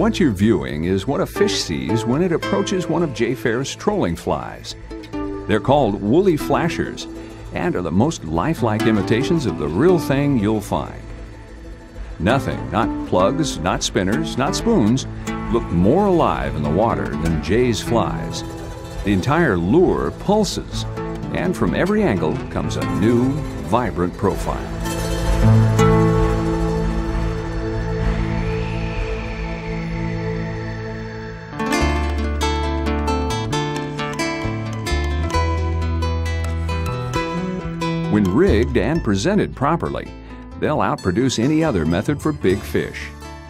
What you're viewing is what a fish sees when it approaches one of Jay Fair's trolling flies. They're called woolly flashers and are the most lifelike imitations of the real thing you'll find. Nothing, not plugs, not spinners, not spoons, look more alive in the water than Jay's flies. The entire lure pulses, and from every angle comes a new, vibrant profile. When rigged and presented properly, they'll outproduce any other method for big fish.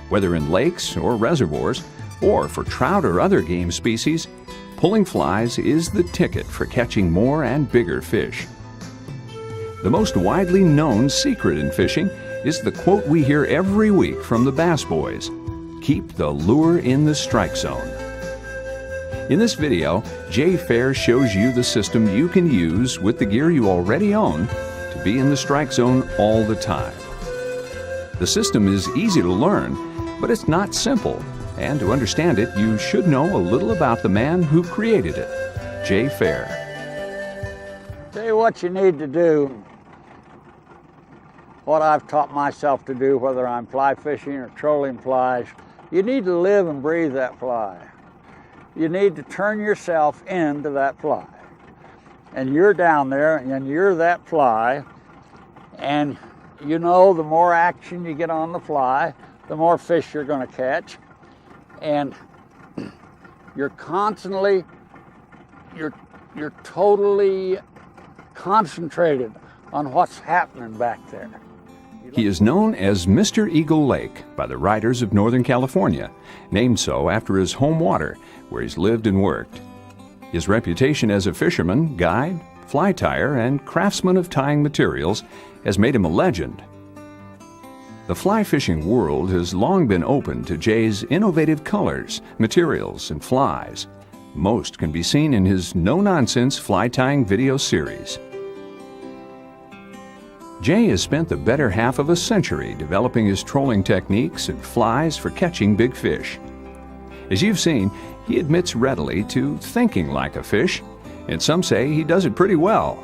Whether in lakes or reservoirs, or for trout or other game species, pulling flies is the ticket for catching more and bigger fish. The most widely known secret in fishing is the quote we hear every week from the bass boys: "Keep the lure in the strike zone." In this video, Jay Fair shows you the system you can use with the gear you already own to be in the strike zone all the time. The system is easy to learn, but it's not simple, and to understand it, you should know a little about the man who created it, Jay Fair. Tell you what you need to do, what I've taught myself to do, whether I'm fly fishing or trolling flies, you need to live and breathe that fly. You need to turn yourself into that fly. And you're down there and you're that fly, and you know the more action you get on the fly, the more fish you're going to catch. And you're constantly, you're totally concentrated on what's happening back there. He is known as Mr. Eagle Lake by the writers of Northern California, named so after his home water, where he's lived and worked. His reputation as a fisherman, guide, fly tyer, and craftsman of tying materials has made him a legend. The fly fishing world has long been open to Jay's innovative colors, materials, and flies. Most can be seen in his no-nonsense fly tying video series. Jay has spent the better half of a century developing his trolling techniques and flies for catching big fish. As you've seen, he admits readily to thinking like a fish, and some say he does it pretty well.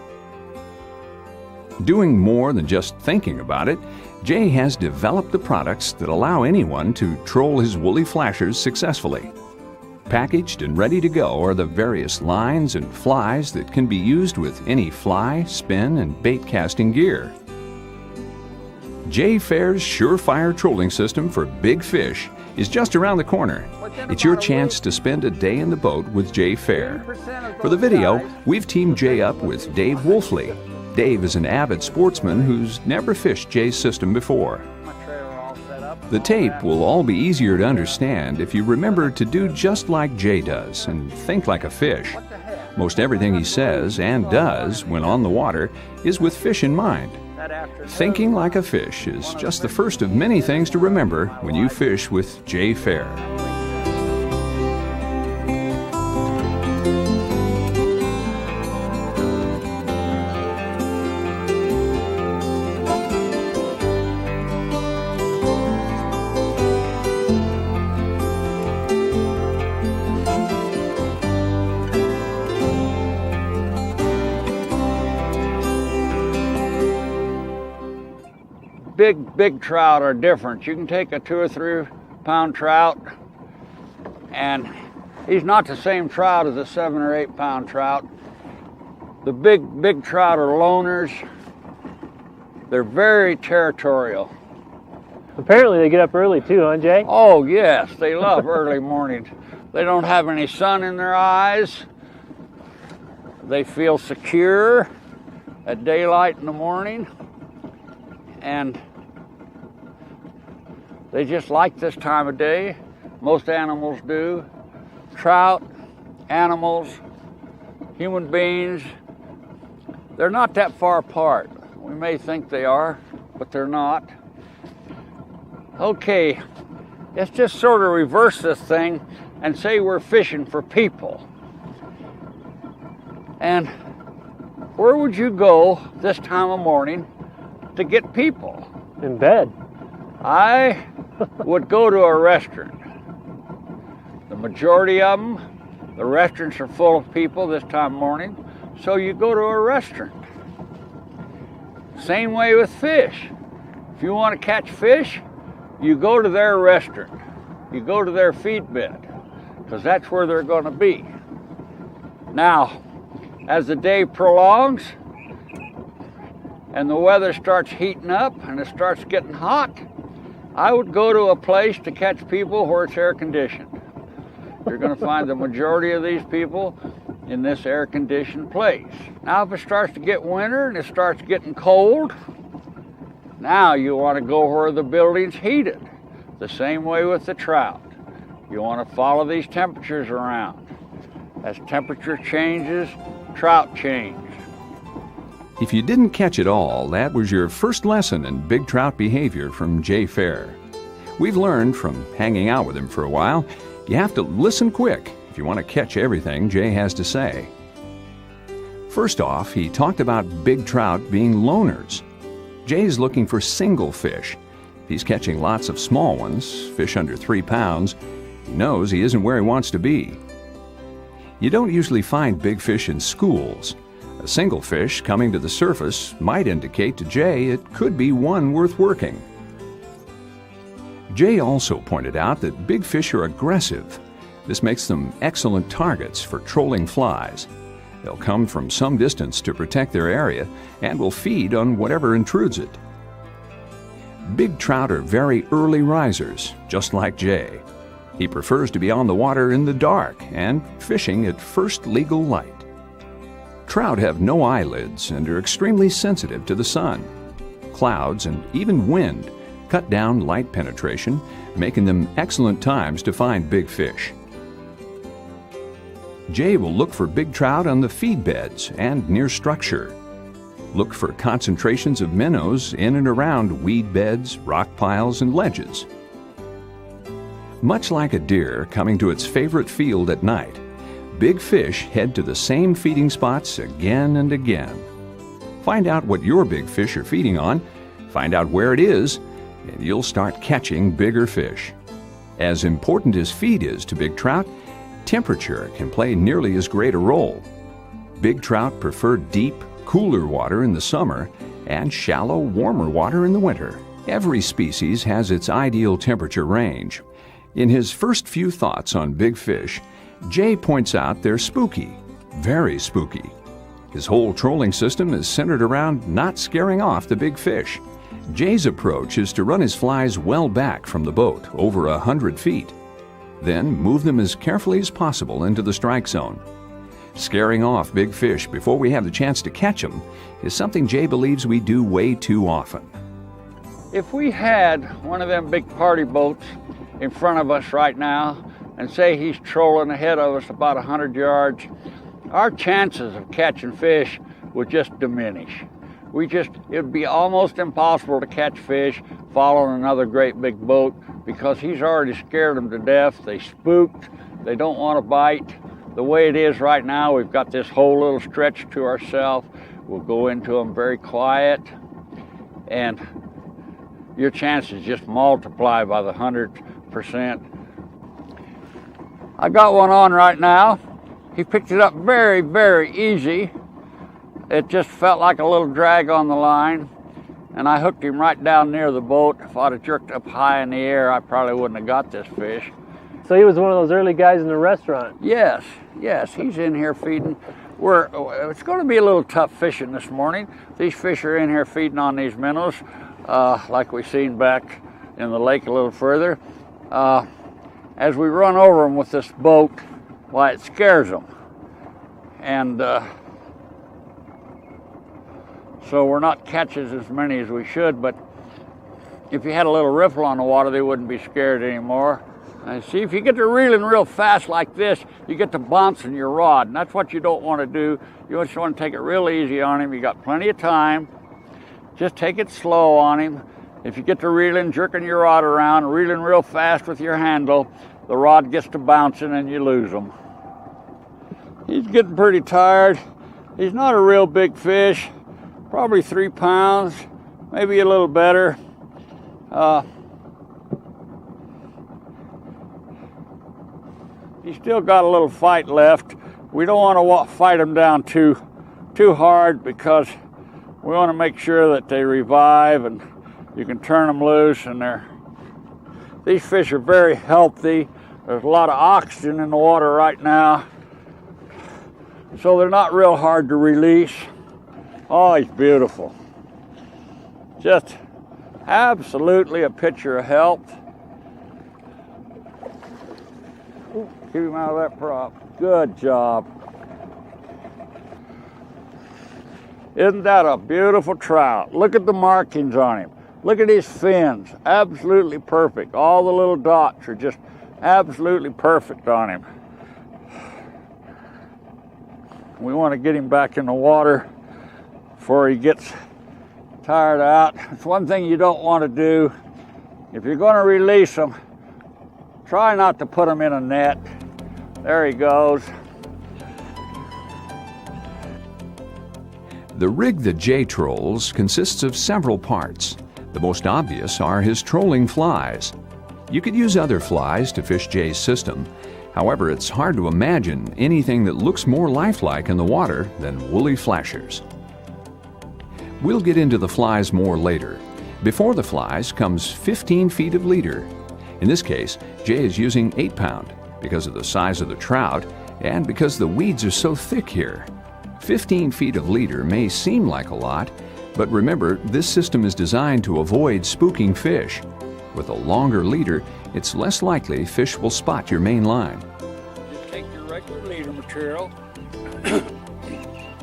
Doing more than just thinking about it, Jay has developed the products that allow anyone to troll his woolly flashers successfully. Packaged and ready to go are the various lines and flies that can be used with any fly, spin, and bait casting gear. Jay Fair's surefire trolling system for big fish is just around the corner. It's your chance to spend a day in the boat with Jay Fair. For the video, we've teamed Jay up with Dave Wolfley. Dave is an avid sportsman who's never fished Jay's system before. The tape will all be easier to understand if you remember to do just like Jay does and think like a fish. Most everything he says and does when on the water is with fish in mind. Thinking like a fish is just the first of many things to remember when you fish with Jay Fair. Big trout are different. You can take a 2 or 3 pound trout, and he's not the same trout as a 7 or 8 pound trout. The big trout are loners. They're very territorial. Apparently they get up early too, huh, Jay? Oh yes, they love early mornings. They don't have any sun in their eyes. They feel secure at daylight in the morning, and they just like this time of day. Most animals do. Trout, animals, human beings, they're not that far apart. We may think they are, but they're not. Okay, let's just sort of reverse this thing and say we're fishing for people. And where would you go this time of morning to get people? In bed. I would go to a restaurant. majority of them, the restaurants are full of people this time of morning, so you go to a restaurant. Same way with fish. If you want to catch fish, you go to their restaurant. You go to their feed bed, because that's where they're going to be. Now, as the day prolongs and the weather starts heating up and it starts getting hot, I would go to a place to catch people where it's air conditioned. You're going to find the majority of these people in this air conditioned place. Now, if it starts to get winter and it starts getting cold, now you want to go where the building's heated. The same way with the trout. You want to follow these temperatures around. As temperature changes, trout change. If you didn't catch it all, that was your first lesson in big trout behavior from Jay Fair. We've learned from hanging out with him for a while, you have to listen quick if you want to catch everything Jay has to say. First off, he talked about big trout being loners. Jay's looking for single fish. If he's catching lots of small ones, fish under 3 pounds, he knows he isn't where he wants to be. You don't usually find big fish in schools. A single fish coming to the surface might indicate to Jay it could be one worth working. Jay also pointed out that big fish are aggressive. This makes them excellent targets for trolling flies. They'll come from some distance to protect their area and will feed on whatever intrudes it. Big trout are very early risers, just like Jay. He prefers to be on the water in the dark and fishing at first legal light. Trout have no eyelids and are extremely sensitive to the sun. Clouds and even wind cut down light penetration, making them excellent times to find big fish. Jay will look for big trout on the feed beds and near structure. Look for concentrations of minnows in and around weed beds, rock piles, and ledges. Much like a deer coming to its favorite field at night, big fish head to the same feeding spots again and again. Find out what your big fish are feeding on, find out where it is, and you'll start catching bigger fish. As important as feed is to big trout, temperature can play nearly as great a role. Big trout prefer deep, cooler water in the summer and shallow, warmer water in the winter. Every species has its ideal temperature range. In his first few thoughts on big fish, Jay points out they're spooky, very spooky. His whole trolling system is centered around not scaring off the big fish. Jay's approach is to run his flies well back from the boat, over 100 feet. Then move them as carefully as possible into the strike zone. Scaring off big fish before we have the chance to catch them is something Jay believes we do way too often. If we had one of them big party boats in front of us right now, and say he's trolling ahead of us about 100 yards, our chances of catching fish would just diminish. It would be almost impossible to catch fish following another great big boat because he's already scared them to death. They spooked, they don't want to bite. The way it is right now, we've got this whole little stretch to ourselves. We'll go into them very quiet, and your chances just multiply by the 100%. I got one on right now. He picked it up very, very easy. It just felt like a little drag on the line, and I hooked him right down near the boat. If I'd have jerked up high in the air, I probably wouldn't have got this fish. So he was one of those early guys in the restaurant. Yes, he's in here feeding. It's going to be a little tough fishing this morning. These fish are in here feeding on these minnows, like we seen back in the lake a little further. As we run over them with this boat, why, it scares them. And so we're not catching as many as we should, but if you had a little riffle on the water, they wouldn't be scared anymore. And see, if you get to reeling real fast like this, you get to bouncing your rod, and that's what you don't want to do. You just want to take it real easy on him. You got plenty of time. Just take it slow on him. If you get to reeling, jerking your rod around, reeling real fast with your handle, the rod gets to bouncing and you lose him. He's getting pretty tired. He's not a real big fish, probably 3 pounds, maybe a little better. He's still got a little fight left. We don't want to fight him down too hard, because we want to make sure that they revive and you can turn them loose. And these fish are very healthy. There's a lot of oxygen in the water right now, so they're not real hard to release. Oh, he's beautiful. Just absolutely a picture of health. Keep him out of that prop. Good job. Isn't that a beautiful trout? Look at the markings on him. Look at his fins. Absolutely perfect. All the little dots are just absolutely perfect on him. We want to get him back in the water before he gets tired out. It's one thing you don't want to do. If you're going to release them, try not to put them in a net. There he goes. The rig that Jay trolls consists of several parts. The most obvious are his trolling flies. You could use other flies to fish Jay's system. However, it's hard to imagine anything that looks more lifelike in the water than woolly flashers. We'll get into the flies more later. Before the flies comes 15 feet of leader. In this case, Jay is using 8-pound because of the size of the trout and because the weeds are so thick here. 15 feet of leader may seem like a lot, but remember, this system is designed to avoid spooking fish. With a longer leader, it's less likely fish will spot your main line. Just take your regular leader material.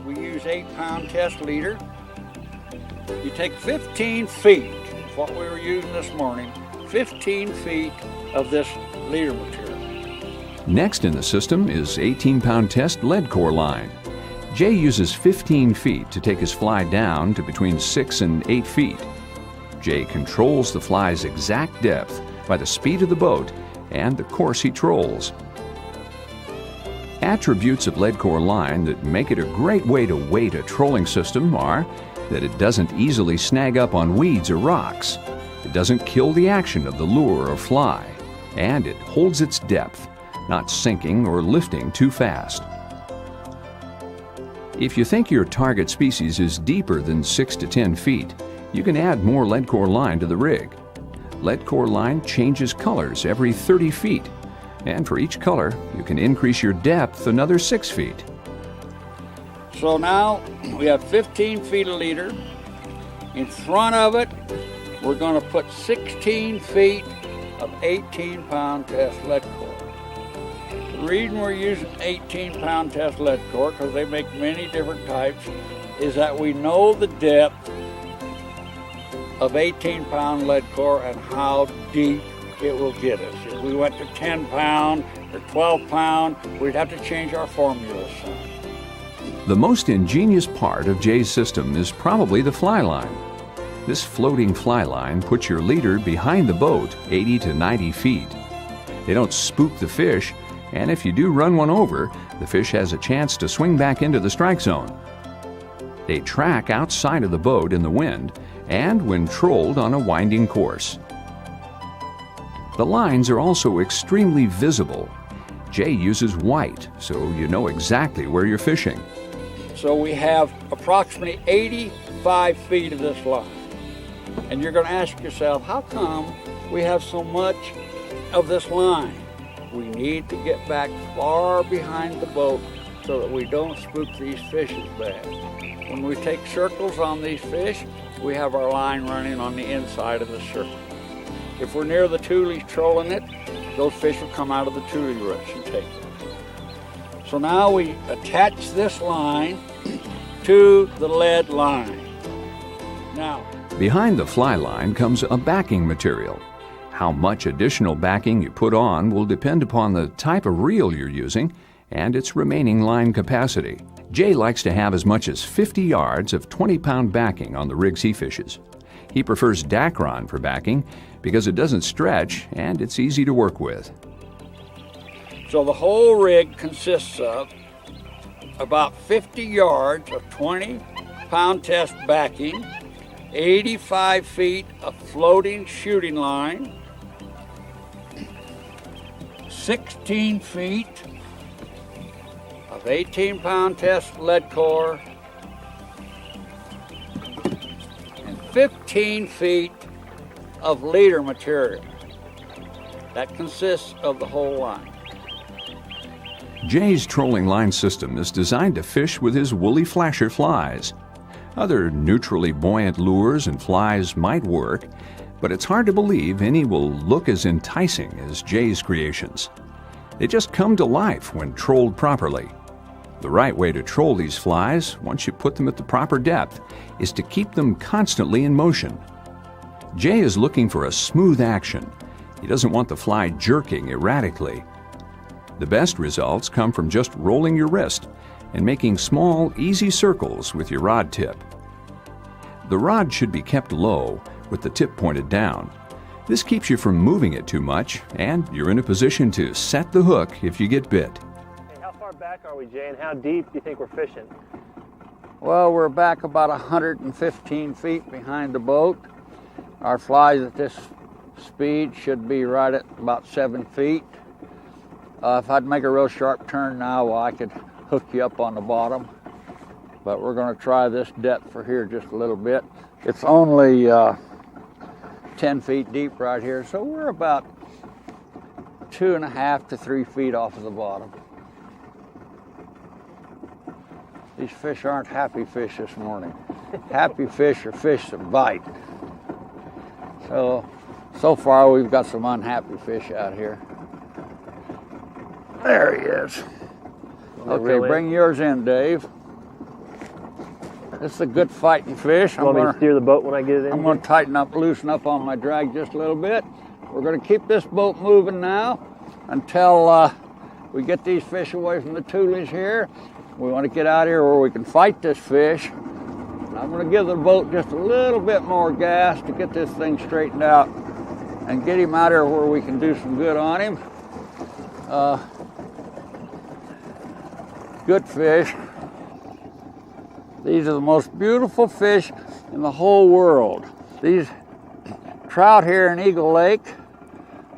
We use 8-pound test leader. You take 15 feet, what we were using this morning, 15 feet of this leader material. Next in the system is 18-pound test lead core line. Jay uses 15 feet to take his fly down to between 6 and 8 feet. Jay controls the fly's exact depth by the speed of the boat and the course he trolls. Attributes of lead core line that make it a great way to weight a trolling system are that it doesn't easily snag up on weeds or rocks, it doesn't kill the action of the lure or fly, and it holds its depth, not sinking or lifting too fast. If you think your target species is deeper than 6 to 10 feet, you can add more lead core line to the rig. Lead core line changes colors every 30 feet, and for each color, you can increase your depth another 6 feet. So now we have 15 feet of leader. In front of it, we're going to put 16 feet of 18-pound test lead core. The reason we're using 18-pound test lead core, because they make many different types, is that we know the depth of 18-pound lead core and how deep it will get us. If we went to 10-pound or 12-pound, we'd have to change our formula some. The most ingenious part of Jay's system is probably the fly line. This floating fly line puts your leader behind the boat 80 to 90 feet. They don't spook the fish, and if you do run one over, the fish has a chance to swing back into the strike zone. They track outside of the boat in the wind and when trolled on a winding course. The lines are also extremely visible. Jay uses white, so you know exactly where you're fishing. So we have approximately 85 feet of this line. And you're going to ask yourself, how come we have so much of this line? We need to get back far behind the boat so that we don't spook these fish as bad. When we take circles on these fish, we have our line running on the inside of the circle. If we're near the tules trolling it, those fish will come out of the tule roots and take it. So now we attach this line to the lead line. Now, behind the fly line comes a backing material. How much additional backing you put on will depend upon the type of reel you're using and its remaining line capacity. Jay likes to have as much as 50 yards of 20-pound backing on the rigs he fishes. He prefers Dacron for backing because it doesn't stretch and it's easy to work with. So the whole rig consists of about 50 yards of 20-pound test backing, 85 feet of floating shooting line, 16 feet of 18-pound test lead core and 15 feet of leader material. That consists of the whole line. Jay's trolling line system is designed to fish with his woolly flasher flies. Other neutrally buoyant lures and flies might work, but it's hard to believe any will look as enticing as Jay's creations. They just come to life when trolled properly. The right way to troll these flies, once you put them at the proper depth, is to keep them constantly in motion. Jay is looking for a smooth action. He doesn't want the fly jerking erratically. The best results come from just rolling your wrist and making small, easy circles with your rod tip. The rod should be kept low with the tip pointed down. This keeps you from moving it too much, and you're in a position to set the hook if you get bit. Hey, how far back are we, Jay, and how deep do you think we're fishing? Well, we're back about 115 feet behind the boat. Our flies at this speed should be right at about 7 feet. If I'd make a real sharp turn now, well, I could hook you up on the bottom. But we're going to try this depth for here just a little bit. It's only 10 feet deep right here, so we're about 2.5 to 3 feet off of the bottom. These fish aren't happy fish this morning. Happy fish are fish that bite. So far we've got some unhappy fish out here. There he is. Okay, bring yours in, Dave. This is a good fighting fish. You want me to steer the boat when I get it in? I'm going to tighten up, loosen up on my drag just a little bit. We're going to keep this boat moving now until we get these fish away from the tulies here. We want to get out here where we can fight this fish. I'm going to give the boat just a little bit more gas to get this thing straightened out and get him out here where we can do some good on him. Good fish. These are the most beautiful fish in the whole world. These trout here in Eagle Lake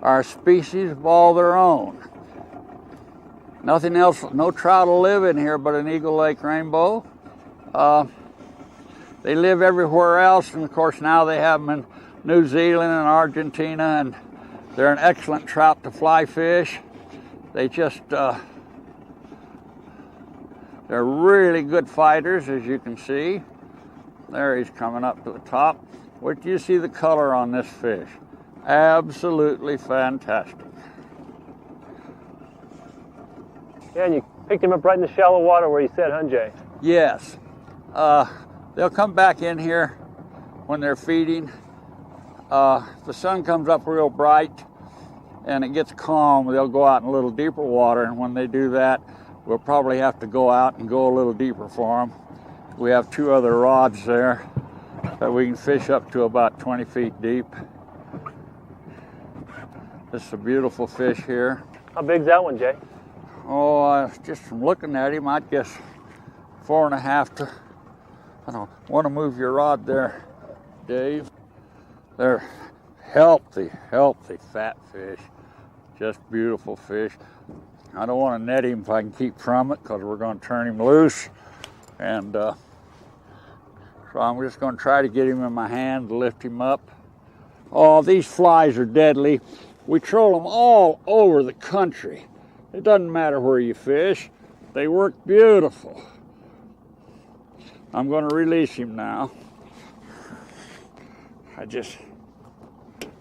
are a species of all their own. Nothing else, no trout will live in here but an Eagle Lake rainbow. They live everywhere else, and of course now they have them in New Zealand and Argentina, and they're an excellent trout to fly fish. They just, they're really good fighters, as you can see. There he's coming up to the top. Wait till you see the color on this fish. Absolutely fantastic. Yeah, and you picked him up right in the shallow water where you said, huh, Jay? Yes. They'll come back in here when they're feeding. The sun comes up real bright and it gets calm. They'll go out in a little deeper water, and when they do that, we'll probably have to go out and go a little deeper for them. We have 2 other rods there that we can fish up to about 20 feet deep. This is a beautiful fish here. How big's that one, Jay? Oh, just from looking at him, I'd guess 4.5 to, I don't want to move your rod there, Dave. They're healthy, fat fish. Just beautiful fish. I don't want to net him if I can keep from it, because we're going to turn him loose. And so I'm just going to try to get him in my hand to lift him up. Oh, these flies are deadly. We troll them all over the country. It doesn't matter where you fish. They work beautiful. I'm going to release him now.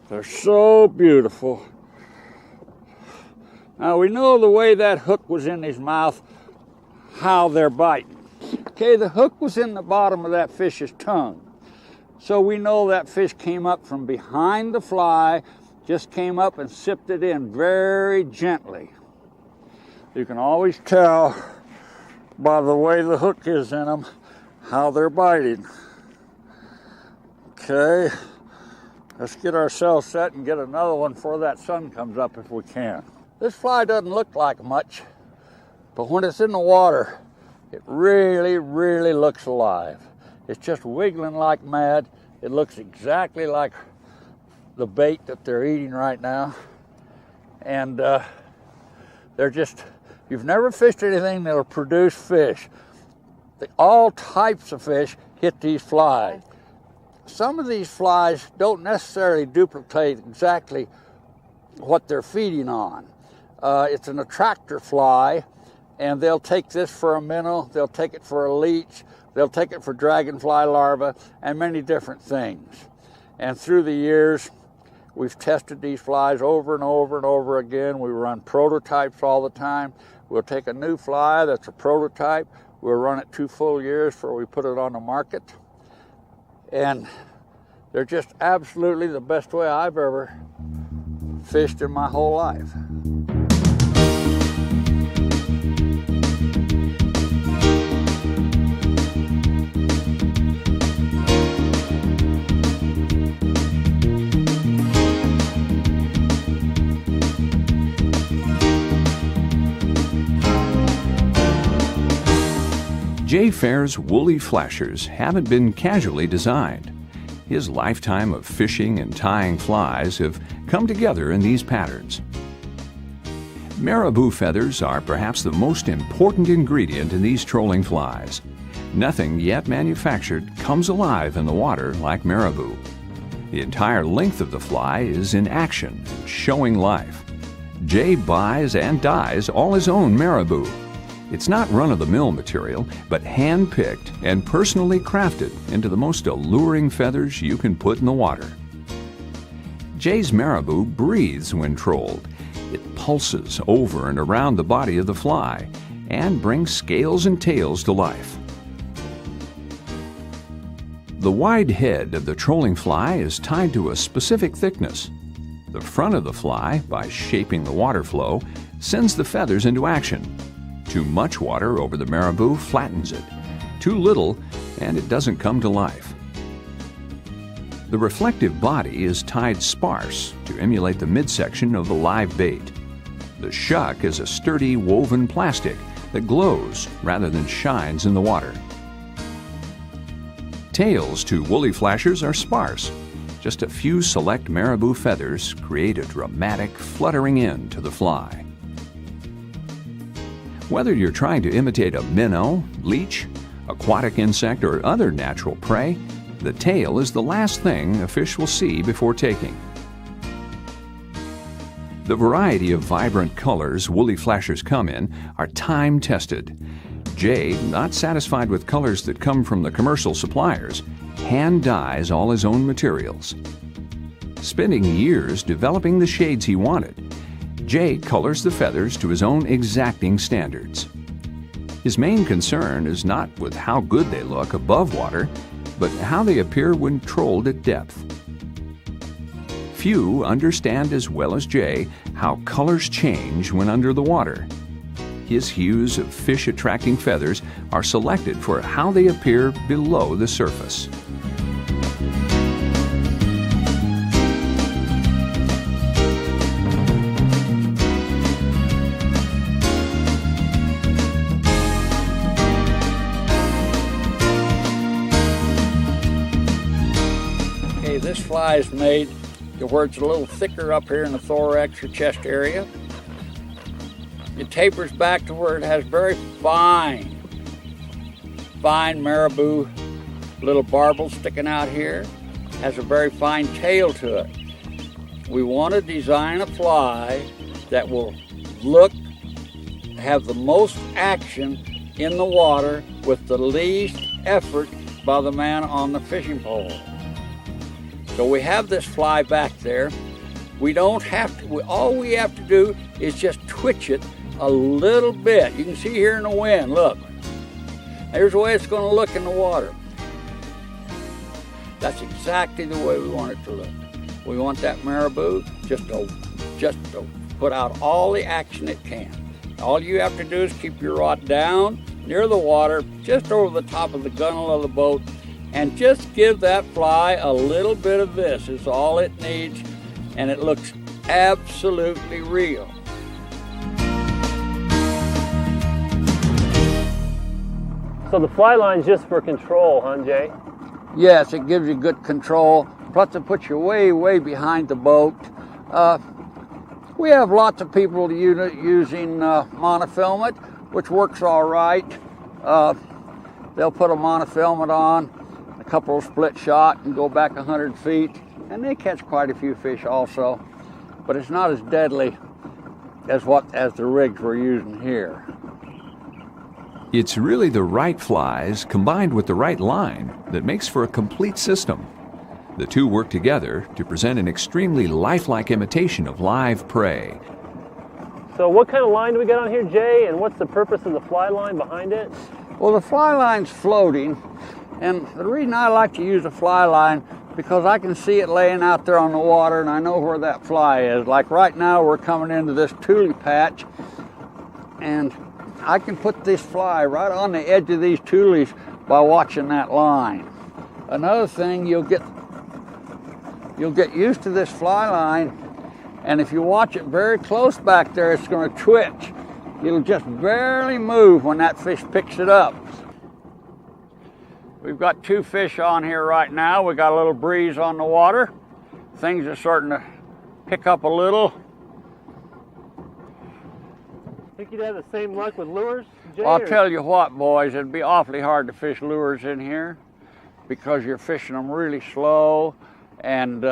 They're so beautiful. Now we know the way that hook was in his mouth, how they're biting. Okay, the hook was in the bottom of that fish's tongue. So we know that fish came up from behind the fly, just came up and sipped it in very gently. You can always tell by the way the hook is in them how they're biting. Okay, let's get ourselves set and get another one before that sun comes up if we can. This fly doesn't look like much, but when it's in the water, it really, really looks alive. It's just wiggling like mad. It looks exactly like the bait that they're eating right now. And They're just, you've never fished anything that'll produce fish. All types of fish hit these flies. Some of these flies don't necessarily duplicate exactly what they're feeding on. It's an attractor fly, and they'll take this for a minnow, they'll take it for a leech, they'll take it for dragonfly larvae, and many different things. And through the years, we've tested these flies over and over and over again. We run prototypes all the time. We'll take a new fly that's a prototype, we'll run it 2 full years before we put it on the market. And they're just absolutely the best way I've ever fished in my whole life. Jay Fair's woolly flashers haven't been casually designed. His lifetime of fishing and tying flies have come together in these patterns. Marabou feathers are perhaps the most important ingredient in these trolling flies. Nothing yet manufactured comes alive in the water like marabou. The entire length of the fly is in action and showing life. Jay buys and dyes all his own marabou. It's not run-of-the-mill material, but hand-picked and personally crafted into the most alluring feathers you can put in the water. Jay's marabou breathes when trolled. It pulses over and around the body of the fly and brings scales and tails to life. The wide head of the trolling fly is tied to a specific thickness. The front of the fly, by shaping the water flow, sends the feathers into action. Too much water over the marabou flattens it. Too little, and it doesn't come to life. The reflective body is tied sparse to emulate the midsection of the live bait. The shuck is a sturdy woven plastic that glows rather than shines in the water. Tails to woolly flashers are sparse. Just a few select marabou feathers create a dramatic, fluttering end to the fly. Whether you're trying to imitate a minnow, leech, aquatic insect, or other natural prey, the tail is the last thing a fish will see before taking. The variety of vibrant colors woolly flashers come in are time-tested. Jay, not satisfied with colors that come from the commercial suppliers, hand dyes all his own materials. Spending years developing the shades he wanted, Jay colors the feathers to his own exacting standards. His main concern is not with how good they look above water, but how they appear when trolled at depth. Few understand as well as Jay how colors change when under the water. His hues of fish-attracting feathers are selected for how they appear below the surface. This fly is made to where it's a little thicker up here in the thorax or chest area. It tapers back to where it has very fine marabou little barbels sticking out here. Has a very fine tail to it. We want to design a fly that will have the most action in the water with the least effort by the man on the fishing pole. So we have this fly back there. We don't have to, all we have to do is just twitch it a little bit. You can see here in the wind, look. There's the way it's going to look in the water. That's exactly the way we want it to look. We want that marabou just to put out all the action it can. All you have to do is keep your rod down near the water, just over the top of the gunnel of the boat, and just give that fly a little bit of this is all it needs, and it looks absolutely real. So the fly line's just for control, huh, Jay? Yes, it gives you good control. Plus it puts you way, way behind the boat. We have lots of people using monofilament, which works all right. They'll put a monofilament on, a couple of split shot, and go back 100 feet, and they catch quite a few fish also. But it's not as deadly as the rigs we're using here. It's really the right flies combined with the right line that makes for a complete system. The two work together to present an extremely lifelike imitation of live prey. So what kind of line do we got on here, Jay, and what's the purpose of the fly line behind it? Well, the fly line's floating, and the reason I like to use a fly line because I can see it laying out there on the water and I know where that fly is. Like right now we're coming into this tule patch, and I can put this fly right on the edge of these tules by watching that line. Another thing, you'll get used to this fly line, and if you watch it very close back there, it's going to twitch. It'll just barely move when that fish picks it up. We've got two fish on here right now. We got a little breeze on the water. Things are starting to pick up a little. Think you'd have the same luck with lures, Jay? Well, I'll tell you what, boys, it'd be awfully hard to fish lures in here because you're fishing them really slow, and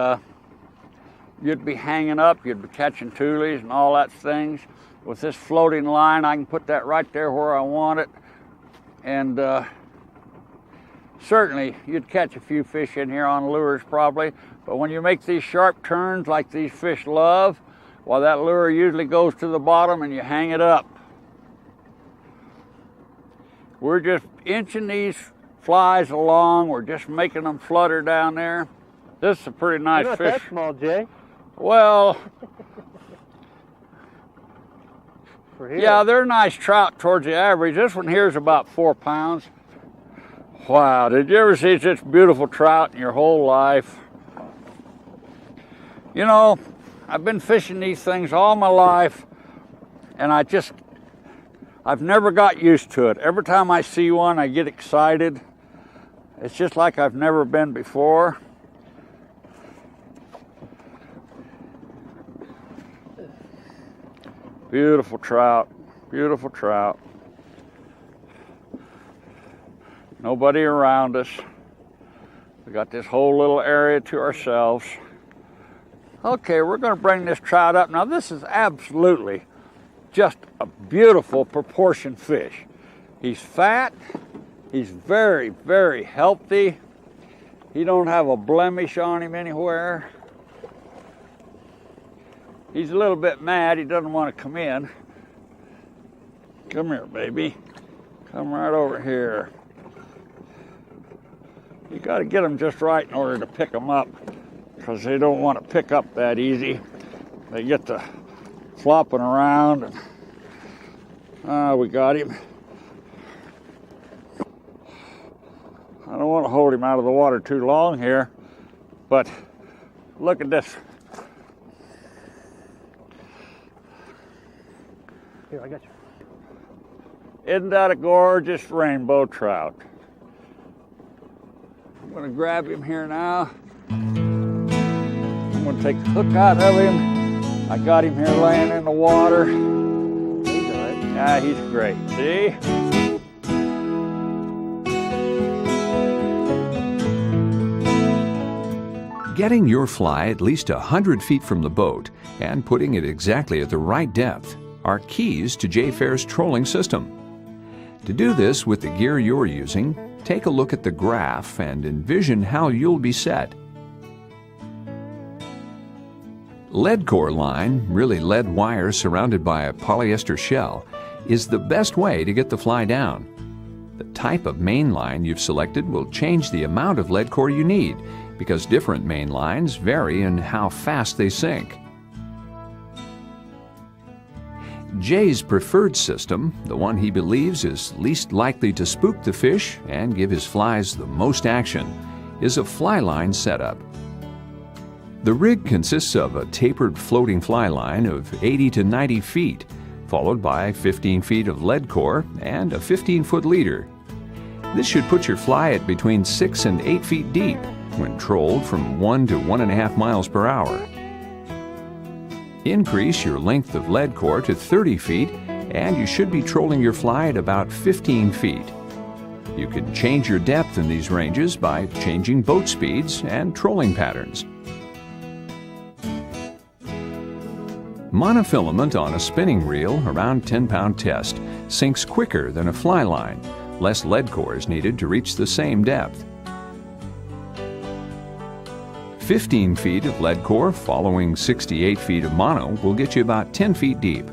you'd be hanging up, you'd be catching tules and all that things. With this floating line, I can put that right there where I want it, and certainly you'd catch a few fish in here on lures probably, but when you make these sharp turns like these fish love, well, that lure usually goes to the bottom and you hang it up. We're just inching these flies along. We're just making them flutter down there. This is a pretty nice They're not fish. that small, Jay. Well, For here. yeah, they're nice trout towards the average. This one here is about 4 pounds. Wow, did you ever see such beautiful trout in your whole life? You know, I've been fishing these things all my life, and I've never got used to it. Every time I see one, I get excited. It's just like I've never been before. Beautiful trout, beautiful trout. Nobody around us. We got this whole little area to ourselves. Okay, we're going to bring this trout up. Now, this is absolutely just a beautiful proportioned fish. He's fat. He's very, very healthy. He don't have a blemish on him anywhere. He's a little bit mad. He doesn't want to come in. Come here, baby. Come right over here. You got to get them just right in order to pick them up, because they don't want to pick up that easy. They get to flopping around. And, we got him. I don't want to hold him out of the water too long here, but look at this. Here, I got you. Isn't that a gorgeous rainbow trout? I'm going to grab him here now. I'm going to take the hook out of him. I got him here laying in the water. He's all right. Yeah, he's great. See? Getting your fly at least 100 feet from the boat and putting it exactly at the right depth are keys to Jay Fair's trolling system. To do this with the gear you're using, take a look at the graph and envision how you'll be set. Lead core line, really lead wire surrounded by a polyester shell, is the best way to get the fly down. The type of main line you've selected will change the amount of lead core you need, because different main lines vary in how fast they sink. Jay's preferred system, the one he believes is least likely to spook the fish and give his flies the most action, is a fly line setup. The rig consists of a tapered floating fly line of 80 to 90 feet, followed by 15 feet of lead core and a 15-foot leader. This should put your fly at between 6 and 8 feet deep when trolled from 1 to 1.5 miles per hour. Increase your length of lead core to 30 feet, and you should be trolling your fly at about 15 feet. You can change your depth in these ranges by changing boat speeds and trolling patterns. Monofilament on a spinning reel around 10-pound test sinks quicker than a fly line. Less lead core is needed to reach the same depth. 15 feet of lead core following 68 feet of mono will get you about 10 feet deep.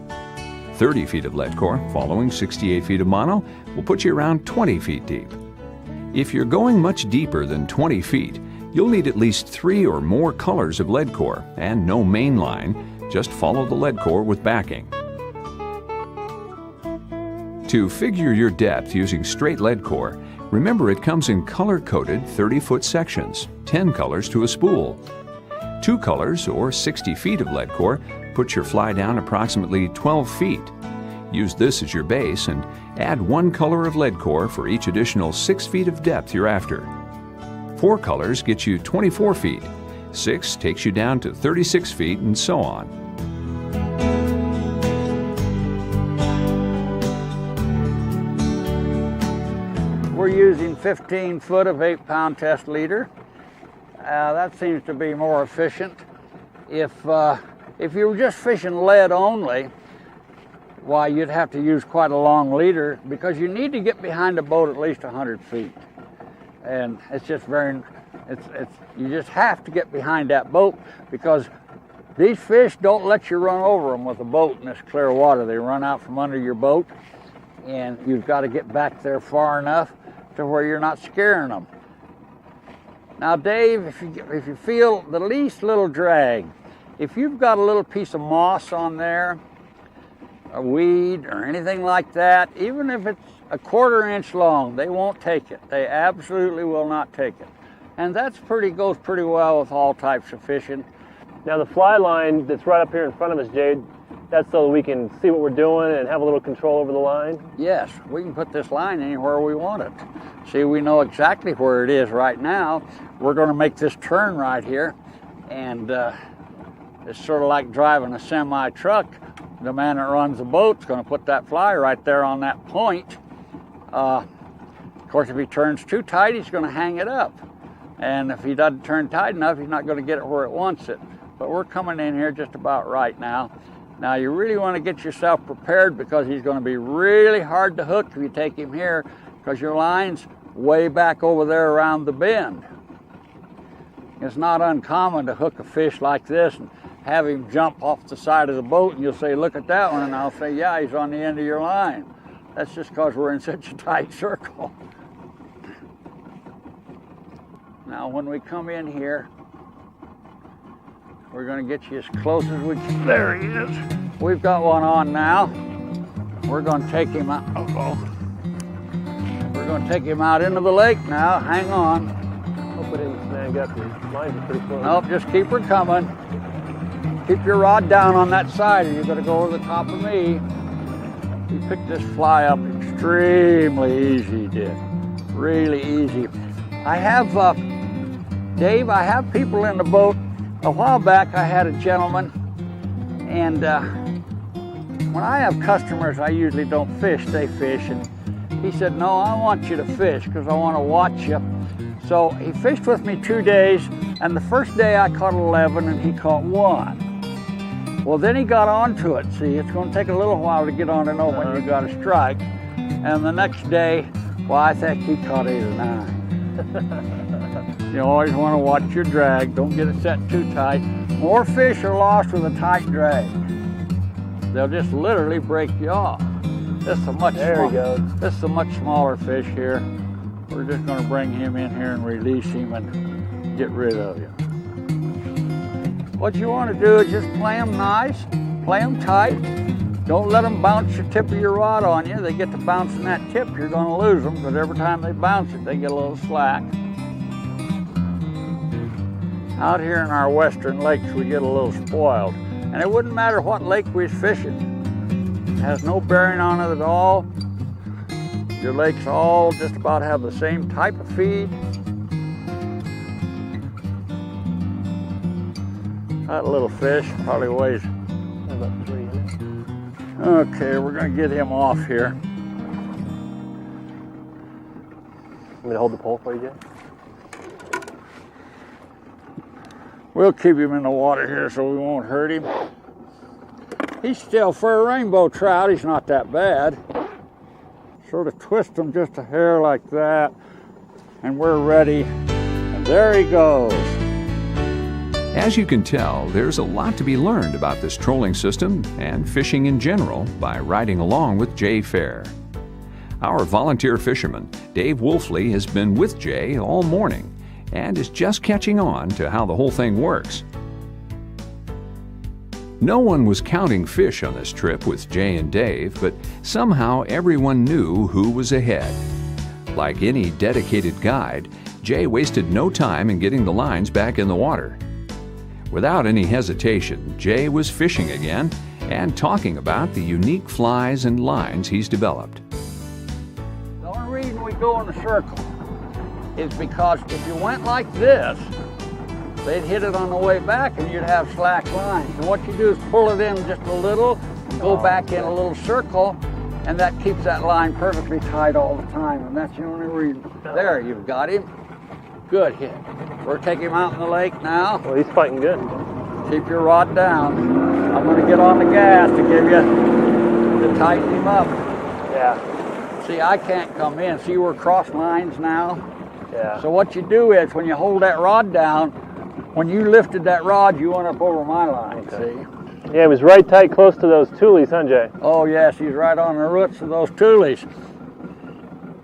30 feet of lead core following 68 feet of mono will put you around 20 feet deep. If you're going much deeper than 20 feet, you'll need at least 3 or more colors of lead core and no main line. Just follow the lead core with backing. To figure your depth using straight lead core, remember it comes in color-coded 30-foot sections, 10 colors to a spool. 2 colors or 60 feet of lead core put your fly down approximately 12 feet. Use this as your base and add 1 color of lead core for each additional 6 feet of depth you're after. 4 colors get you 24 feet. 6 takes you down to 36 feet, and so on. We're using 15 foot of 8-pound test leader. That seems to be more efficient. If you were just fishing lead only, why, you'd have to use quite a long leader because you need to get behind a boat at least 100 feet. And it's just you just have to get behind that boat because these fish don't let you run over them with a boat in this clear water. They run out from under your boat, and you've got to get back there far enough to where you're not scaring them. Now, Dave, if you feel the least little drag, if you've got a little piece of moss on there, a weed or anything like that, even if it's a 1/4 inch long, they won't take it. They absolutely will not take it. And that's goes pretty well with all types of fishing. Now the fly line that's right up here in front of us, Jade, that's so that we can see what we're doing and have a little control over the line? Yes, we can put this line anywhere we want it. See, we know exactly where it is right now. We're going to make this turn right here, and it's sort of like driving a semi-truck. The man that runs the boat's going to put that fly right there on that point. Of course, if he turns too tight, he's going to hang it up. And if he doesn't turn tight enough, he's not going to get it where it wants it. But we're coming in here just about right now. Now, you really want to get yourself prepared because he's going to be really hard to hook if you take him here because your line's way back over there around the bend. It's not uncommon to hook a fish like this and have him jump off the side of the boat, and you'll say, look at that one, and I'll say, yeah, he's on the end of your line. That's just because we're in such a tight circle. Now, when we come in here, we're going to get you as close as we can. There he is. We've got one on now. We're going to take him out. We're going to take him out into the lake now. Hang on. Hope it didn't snag up. Your lines are pretty close. Nope, just keep her coming. Keep your rod down on that side or you're going to go over the top of me. You picked this fly up extremely easy, you did. Really easy. I have, Dave, I have people in the boat. A while back I had a gentleman, and when I have customers I usually don't fish, they fish, and he said, no, I want you to fish because I want to watch you. So he fished with me 2 days, and the first day I caught 11 and he caught 1. Well, then he got onto it. See, it's going to take a little while to get on to know when you got a strike. And the next day, well, I think he caught 8 or 9. You always want to watch your drag. Don't get it set too tight. More fish are lost with a tight drag. They'll just literally break you off. This is a much smaller fish here. We're just going to bring him in here and release him and get rid of him. What you want to do is just play them nice, play them tight. Don't let them bounce the tip of your rod on you. They get to bouncing that tip, you're going to lose them because every time they bounce it, they get a little slack. Out here in our western lakes, we get a little spoiled. And it wouldn't matter what lake we was fishing. It has no bearing on it at all. Your lakes all just about have the same type of feed. That little fish probably weighs about 3 in there. Okay, we're gonna get him off here. Want me to hold the pole for you, Jay? We'll keep him in the water here so we won't hurt him. He's still, for a rainbow trout, he's not that bad. Sort of twist him just a hair like that, and we're ready. And there he goes. As you can tell, there's a lot to be learned about this trolling system and fishing in general by riding along with Jay Fair. Our volunteer fisherman, Dave Wolfley, has been with Jay all morning and is just catching on to how the whole thing works. No one was counting fish on this trip with Jay and Dave, but somehow everyone knew who was ahead. Like any dedicated guide, Jay wasted no time in getting the lines back in the water. Without any hesitation, Jay was fishing again and talking about the unique flies and lines he's developed. The only reason we go in a circle is because if you went like this, they'd hit it on the way back and you'd have slack lines. And what you do is pull it in just a little, go back in a little circle, and that keeps that line perfectly tight all the time. And that's the only reason. There, you've got him. Good hit. We're taking him out in the lake now. Well, he's fighting good. Keep your rod down. I'm going to get on the gas to give you, to tighten him up. Yeah. See, I can't come in. See, we're cross lines now. Yeah. So what you do is, when you hold that rod down, when you lifted that rod, you went up over my line, okay. See? Yeah, he was right tight close to those tulies, huh, Jay? Oh, yes, he's right on the roots of those tulies.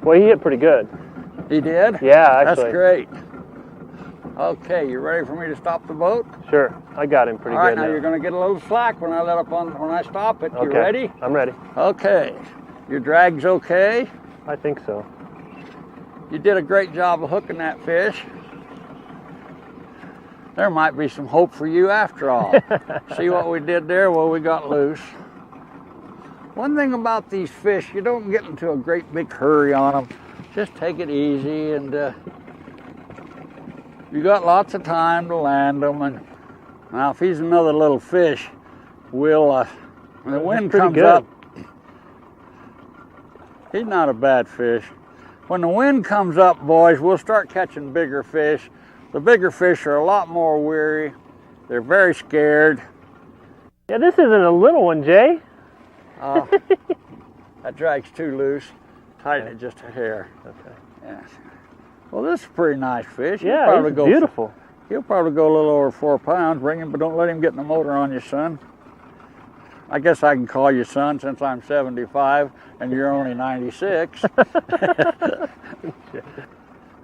Well, he hit pretty good. He did? Yeah, actually. That's great. Okay, you ready for me to stop the boat? Sure, I got him pretty All right, good now you're going to get a little slack when I stop it. You Okay. ready? I'm ready. Okay. Your drag's okay? I think so. You did a great job of hooking that fish. There might be some hope for you after all. See what we did there? Well, we got loose. One thing about these fish, you don't get into a great big hurry on them. Just take it easy, and you got lots of time to land them. And now, if he's another little fish, we'll, when the wind comes up, he's not a bad fish. When the wind comes up, boys, we'll start catching bigger fish. The bigger fish are a lot more weary. They're very scared. Yeah, this isn't a little one, Jay. That drag's too loose. Tighten it just a hair. Okay. Yeah. Well, this is a pretty nice fish. Yeah, he's beautiful. He'll probably go a little over 4 pounds. Bring him, but don't let him get in the motor on you, son. I guess I can call you son since I'm 75 and you're only 96.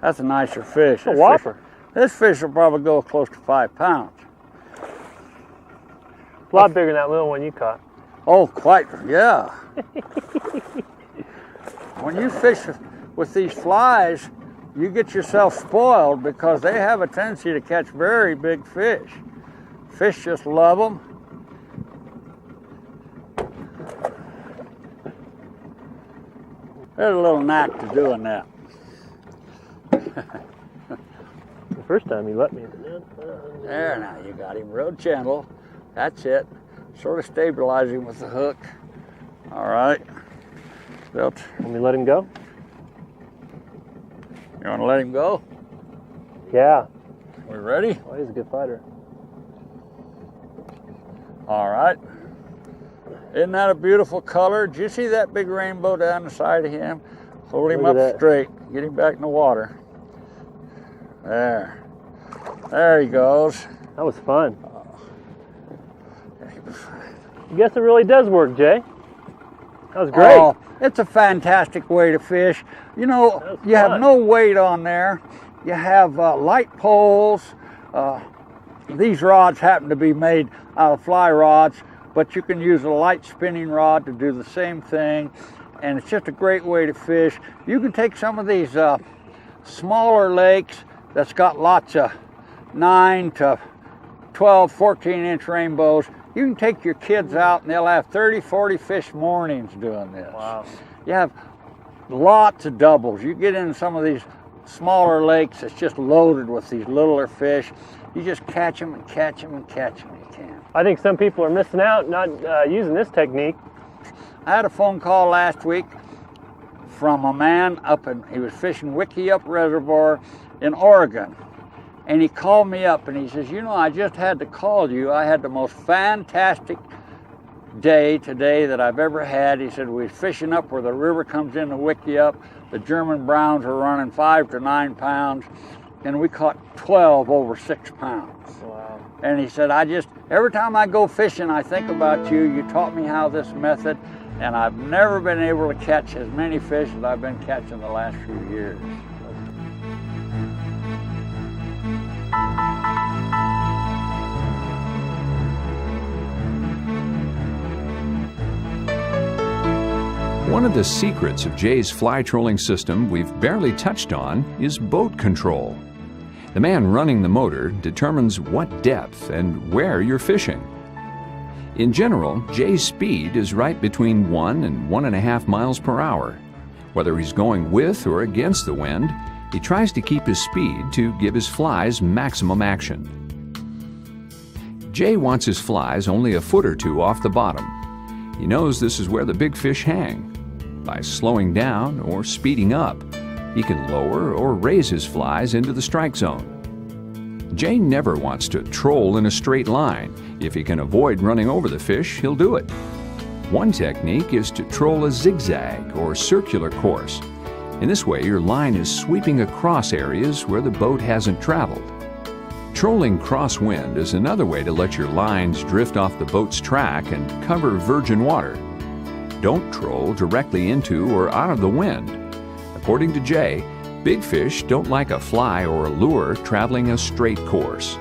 That's a nicer fish. A whopper. This fish will probably go close to 5 pounds. A lot bigger than that little one you caught. Oh, quite, yeah. When you fish with these flies, you get yourself spoiled because they have a tendency to catch very big fish. Fish just love them. There's a little knack to doing that. The first time he let me. There, now you got him real gentle. That's it. Sort of stabilize him with the hook. All right. Let me let him go? You want to let him go? Yeah. We ready? Oh, he's a good fighter. All right. Isn't that a beautiful color? Did you see that big rainbow down the side of him? Hold him up straight. Get him back in the water. There. There he goes. That was fun. I guess it really does work, Jay. That was great. Oh, it's a fantastic way to fish. You know, you have no weight on there. You have light poles. These rods happen to be made out of fly rods, but you can use a light spinning rod to do the same thing. And it's just a great way to fish. You can take some of these smaller lakes that's got lots of 9 to 12, 14-inch rainbows. You can take your kids out and they'll have 30, 40 fish mornings doing this. Wow. You have lots of doubles. You get in some of these smaller lakes, it's just loaded with these littler fish. You just catch them and catch them and catch them. You can. I think some people are missing out not using this technique. I had a phone call last week from a man he was fishing Wickiup Reservoir in Oregon. And he called me up and he says, you know, I just had to call you. I had the most fantastic day today that I've ever had. He said, we was fishing up where the river comes into Wickiup. The German browns were running 5 to 9 pounds, and we caught 12 over 6 pounds. Wow. And he said, every time I go fishing, I think about you. You taught me how this method, and I've never been able to catch as many fish as I've been catching the last few years. One of the secrets of Jay's fly trolling system we've barely touched on is boat control. The man running the motor determines what depth and where you're fishing. In general, Jay's speed is right between 1 and 1.5 miles per hour. Whether he's going with or against the wind, he tries to keep his speed to give his flies maximum action. Jay wants his flies only a foot or two off the bottom. He knows this is where the big fish hang. By slowing down or speeding up, he can lower or raise his flies into the strike zone. Jay never wants to troll in a straight line. If he can avoid running over the fish, he'll do it. One technique is to troll a zigzag or circular course. In this way, your line is sweeping across areas where the boat hasn't traveled. Trolling crosswind is another way to let your lines drift off the boat's track and cover virgin water. Don't troll directly into or out of the wind. According to Jay, big fish don't like a fly or a lure traveling a straight course.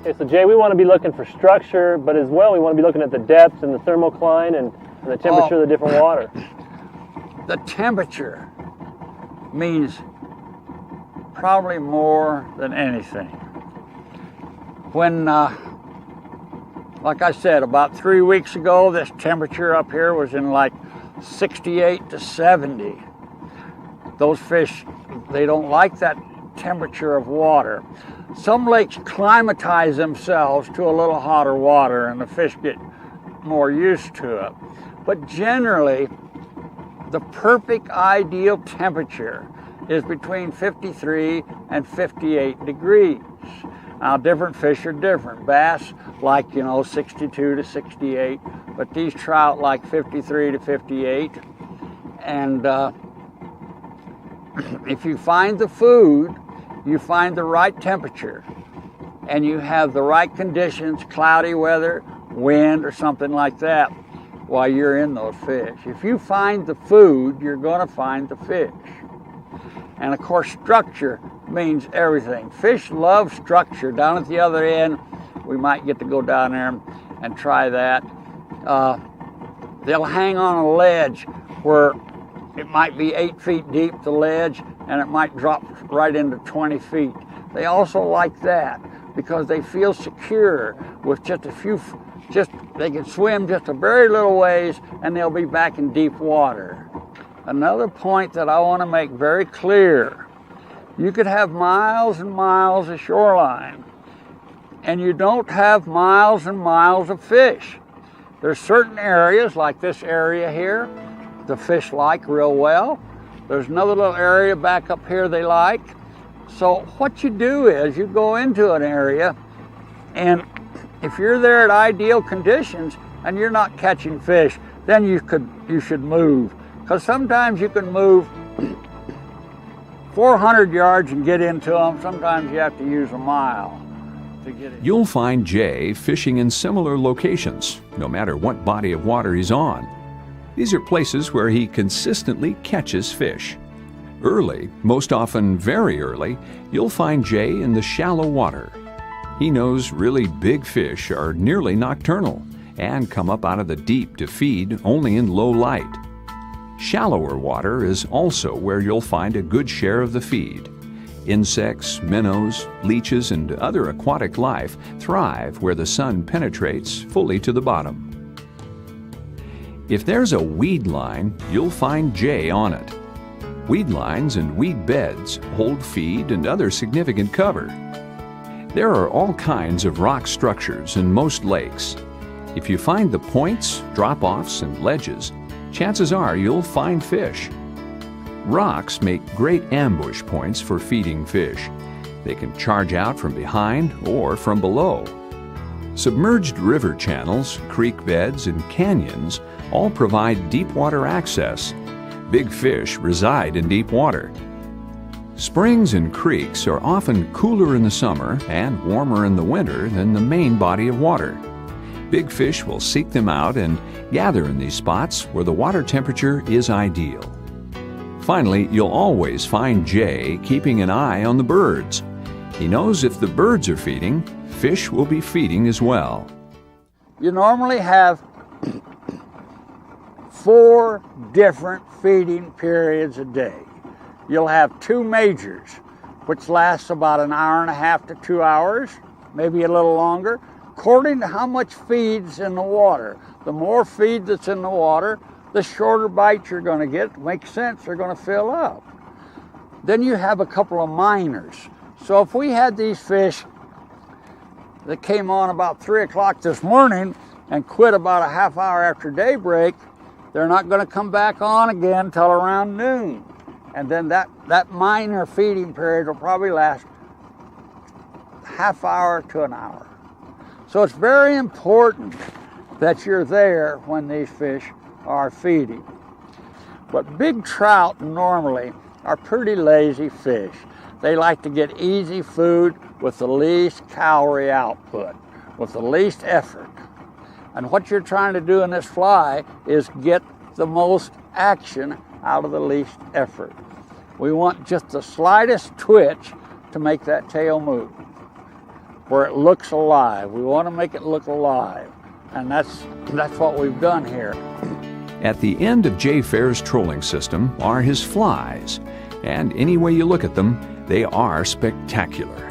Okay, so Jay, we want to be looking for structure, but as well we want to be looking at the depth and the thermocline and the temperature of the different water. The temperature means probably more than anything. When like I said, about 3 weeks ago, this temperature up here was in like 68 to 70. Those fish, they don't like that temperature of water. Some lakes climatize themselves to a little hotter water and the fish get more used to it. But generally, the perfect ideal temperature is between 53 and 58 degrees. Now, different fish are different. Bass like, 62 to 68, but these trout like 53 to 58. And if you find the food, you find the right temperature, and you have the right conditions, cloudy weather, wind, or something like that, while you're in those fish. If you find the food, you're going to find the fish. And of course, structure means everything. Fish love structure. Down at the other end, we might get to go down there and try that. They'll hang on a ledge where it might be 8 feet deep, the ledge, and it might drop right into 20 feet. They also like that because they feel secure with just a few, they can swim just a very little ways and they'll be back in deep water. Another point that I want to make very clear, you could have miles and miles of shoreline, and you don't have miles and miles of fish. There's certain areas, like this area here, the fish like real well. There's another little area back up here they like. So what you do is you go into an area, and if you're there at ideal conditions and you're not catching fish, then you should move. Because sometimes you can move 400 yards and get into them. Sometimes you have to use a mile to get in. You'll find Jay fishing in similar locations, no matter what body of water he's on. These are places where he consistently catches fish. Early, most often very early, you'll find Jay in the shallow water. He knows really big fish are nearly nocturnal and come up out of the deep to feed only in low light. Shallower water is also where you'll find a good share of the feed. Insects, minnows, leeches, and other aquatic life thrive where the sun penetrates fully to the bottom. If there's a weed line, you'll find Jay on it. Weed lines and weed beds hold feed and other significant cover. There are all kinds of rock structures in most lakes. If you find the points, drop-offs, and ledges, chances are you'll find fish. Rocks make great ambush points for feeding fish. They can charge out from behind or from below. Submerged river channels, creek beds, and canyons all provide deep water access. Big fish reside in deep water. Springs and creeks are often cooler in the summer and warmer in the winter than the main body of water. Big fish will seek them out and gather in these spots where the water temperature is ideal. Finally, you'll always find Jay keeping an eye on the birds. He knows if the birds are feeding, fish will be feeding as well. You normally have 4 different feeding periods a day. You'll have 2 majors, which lasts about an hour and a half to 2 hours, maybe a little longer, according to how much feed's in the water. The more feed that's in the water, the shorter bites you're going to get. Makes sense, they're going to fill up. Then you have a couple of minors. So if we had these fish that came on about 3 o'clock this morning and quit about a half hour after daybreak, they're not going to come back on again till around noon. And then that minor feeding period will probably last half hour to an hour. So it's very important that you're there when these fish are feeding. But big trout normally are pretty lazy fish. They like to get easy food with the least calorie output, with the least effort. And what you're trying to do in this fly is get the most action out of the least effort. We want just the slightest twitch to make that tail move, where it looks alive. We want to make it look alive. And that's what we've done here. At the end of Jay Fair's trolling system are his flies, and any way you look at them, they are spectacular.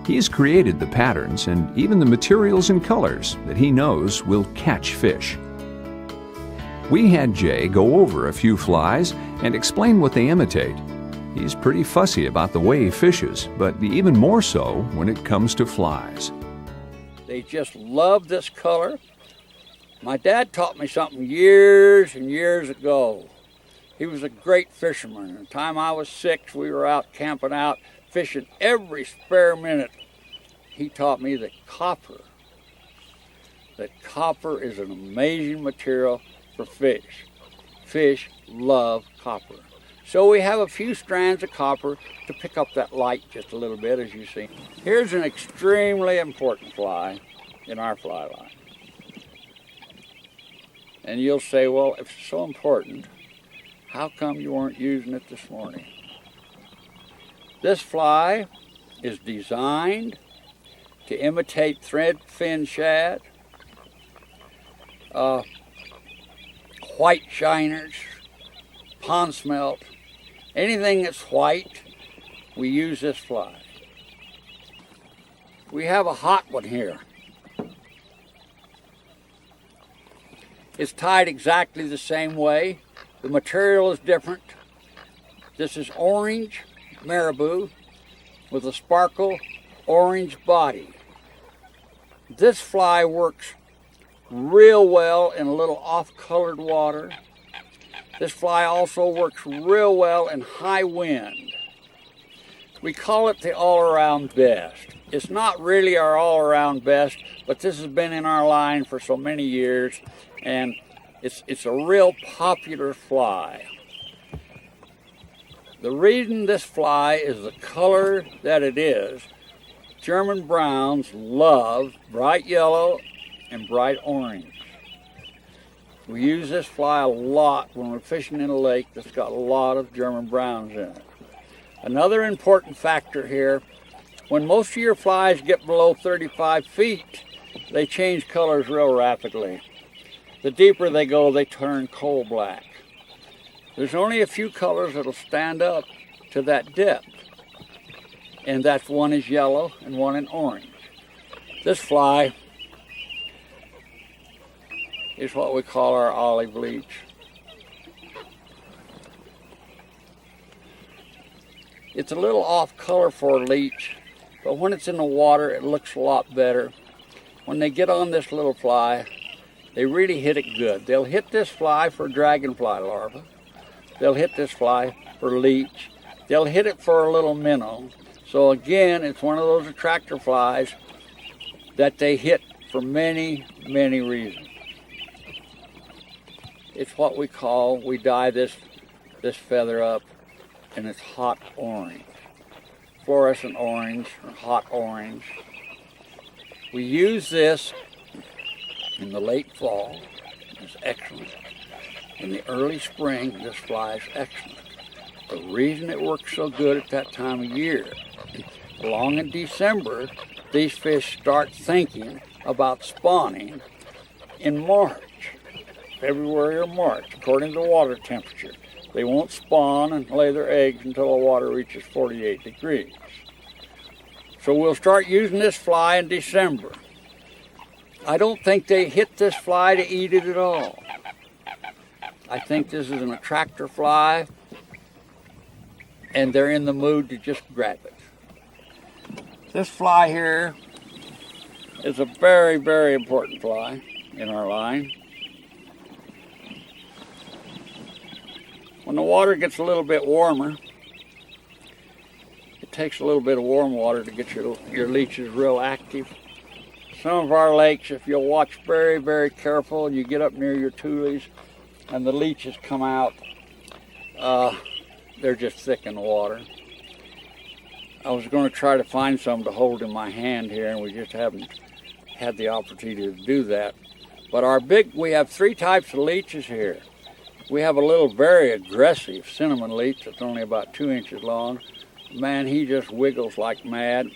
He's created the patterns and even the materials and colors that he knows will catch fish. We had Jay go over a few flies and explain what they imitate. He's pretty fussy about the way he fishes, but even more so when it comes to flies. They just love this color. My dad taught me something years and years ago. He was a great fisherman. The time I was 6, we were out camping out, fishing every spare minute. He taught me that copper is an amazing material for fish. Fish love copper. So we have a few strands of copper to pick up that light just a little bit, as you see. Here's an extremely important fly in our fly line. And you'll say, well, if it's so important, how come you weren't using it this morning? This fly is designed to imitate threadfin shad, white shiners, pond smelt, anything that's white, we use this fly. We have a hot one here. It's tied exactly the same way. The material is different. This is orange marabou with a sparkle orange body. This fly works real well in a little off-colored water. This fly also works real well in high wind. We call it the all-around best. It's not really our all-around best, but this has been in our line for so many years, and it's a real popular fly. The reason this fly is the color that it is, German browns love bright yellow and bright orange. We use this fly a lot when we're fishing in a lake that's got a lot of German browns in it. Another important factor here, when most of your flies get below 35 feet, they change colors real rapidly. The deeper they go, they turn coal black. There's only a few colors that'll stand up to that depth, and that's one is yellow and one in orange. This fly is what we call our olive leech. It's a little off color for a leech, but when it's in the water, it looks a lot better. When they get on this little fly, they really hit it good. They'll hit this fly for dragonfly larva. They'll hit this fly for leech. They'll hit it for a little minnow. So again, it's one of those attractor flies that they hit for many, many reasons. It's what we dye this feather up, and it's hot orange. Fluorescent orange or hot orange. We use this in the late fall. It's excellent. In the early spring, this fly is excellent. The reason it works so good at that time of year, along in December, these fish start thinking about spawning in March, February or March, according to the water temperature. They won't spawn and lay their eggs until the water reaches 48 degrees. So we'll start using this fly in December. I don't think they hit this fly to eat it at all. I think this is an attractor fly, and they're in the mood to just grab it. This fly here is a very, very important fly in our line. When the water gets a little bit warmer, it takes a little bit of warm water to get your leeches real active. Some of our lakes, if you'll watch very, very careful, and you get up near your tulies and the leeches come out, they're just thick in the water. I was going to try to find some to hold in my hand here, and we just haven't had the opportunity to do that. But we have three types of leeches here. We have a little very aggressive cinnamon leech that's only about 2 inches long. Man, he just wiggles like mad.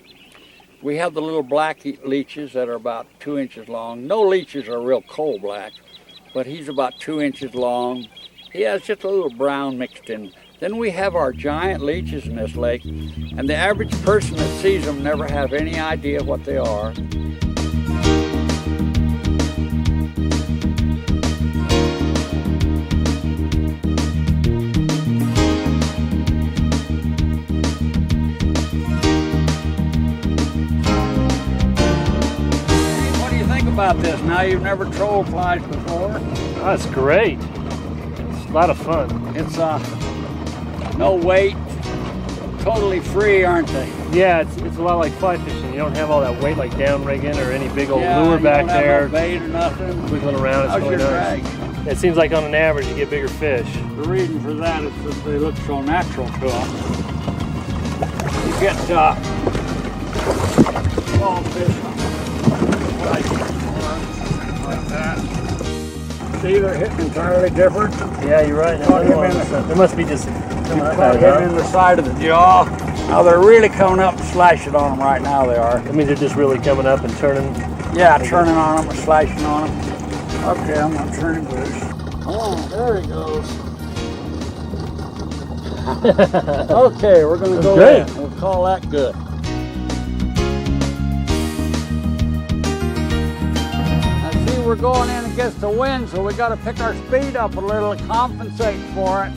We have the little black leeches that are about 2 inches long. No leeches are real coal black, but he's about 2 inches long. He has just a little brown mixed in. Then we have our giant leeches in this lake, and the average person that sees them never have any idea what they are. About this now, you've never trolled flies before. Oh, that's great. It's a lot of fun. It's no weight, totally free, aren't they? Yeah, it's a lot like fly fishing. You don't have all that weight like down rigging or any big old lure back there. No bait or nothing. Wiggling around. It's really nice. Drag? It seems like on an average you get bigger fish. The reason for that is that they look so natural to them. You get small fish like that. See, they're hitting entirely different. Yeah, you're right. There must be just hitting in the side of the jaw. Now they're really coming up and slashing on them right now. They are. I mean, they're just really coming up and turning. Yeah, turning on them and slashing on them. Okay, I'm gonna turn him loose. Oh, there he goes. Okay, we're gonna go in. We'll call that good. We're going in against the wind, so we got to pick our speed up a little to compensate for it.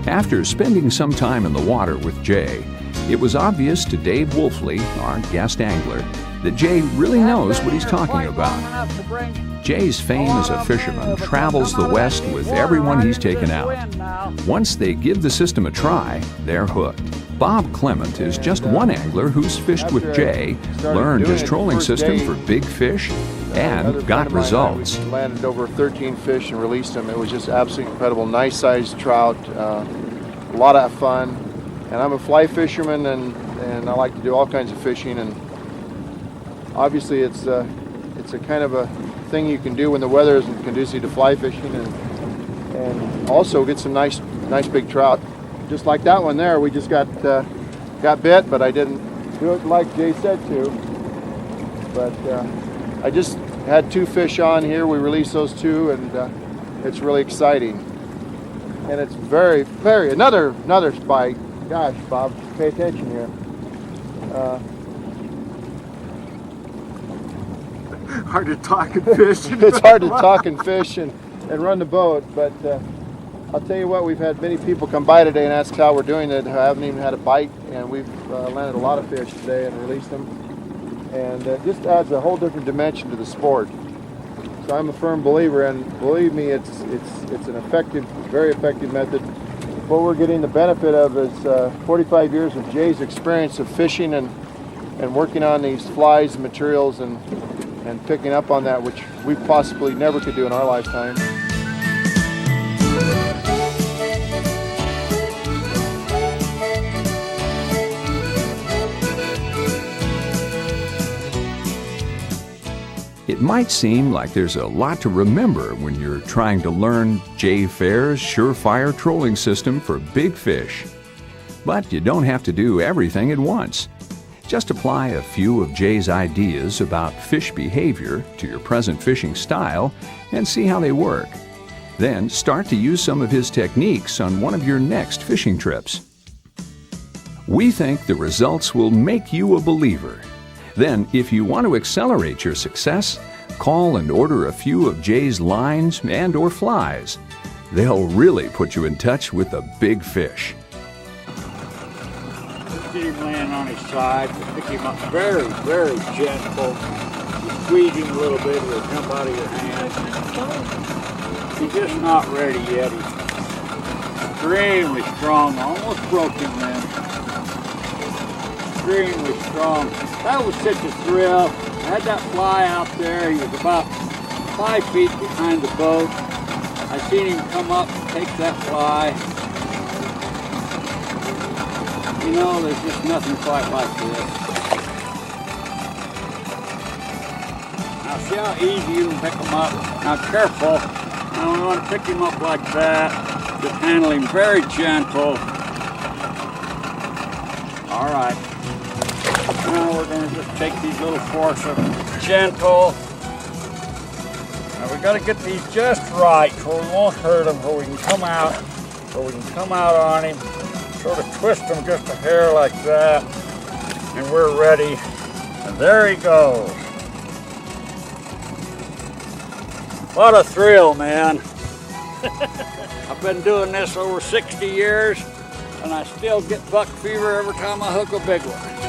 After spending some time in the water with Jay, it was obvious to Dave Wolfley, our guest angler, that Jay really knows what he's talking about. Jay's fame as a fisherman travels the West with everyone he's taken out. Once they give the system a try, they're hooked. Bob Clement is just one angler who's fished with Jay, learned his trolling system for big fish, and got results. Landed over 13 fish and released them. It was just absolutely incredible. Nice sized trout, a lot of fun. And I'm a fly fisherman, and I like to do all kinds of fishing. And obviously, it's a kind of a thing you can do when the weather isn't conducive to fly fishing, and also get some nice big trout. Just like that one there, we just got bit, but I didn't do it like Jay said to. But I just had 2 fish on here. We released those 2, and it's really exciting. And it's very, very another spike. Gosh, Bob, pay attention here. Hard to talk and fish. It's hard to talk and fish and run the boat, but I'll tell you what, we've had many people come by today and ask how we're doing it, who haven't even had a bite, and we've landed a lot of fish today and released them. And it just adds a whole different dimension to the sport. So I'm a firm believer, and believe me, it's an effective, very effective method. What we're getting the benefit of is 45 years of Jay's experience of fishing and working on these flies and materials and picking up on that, which we possibly never could do in our lifetime. It might seem like there's a lot to remember when you're trying to learn Jay Fair's surefire trolling system for big fish. But you don't have to do everything at once. Just apply a few of Jay's ideas about fish behavior to your present fishing style and see how they work. Then start to use some of his techniques on one of your next fishing trips. We think the results will make you a believer. Then, if you want to accelerate your success, call and order a few of Jay's lines and/or flies. They'll really put you in touch with the big fish. Get him laying on his side, pick him up very, very gentle. You squeeze him a little bit, he'll jump out of your hand. He's just not ready yet. He's extremely strong, almost broke him then. Extremely strong. That was such a thrill. I had that fly out there. He was about 5 feet behind the boat. I seen him come up and take that fly. You know, there's just nothing quite like this. Now see how easy you can pick him up. Now careful. Now we want to pick him up like that. Just handle him very gentle. All right. Now we're going to just take these little forks of gentle. Now we got to get these just right so we won't hurt them, so we can come out, on him, sort of twist them just a hair like that, and we're ready. And there he goes. What a thrill, man. I've been doing this over 60 years, and I still get buck fever every time I hook a big one.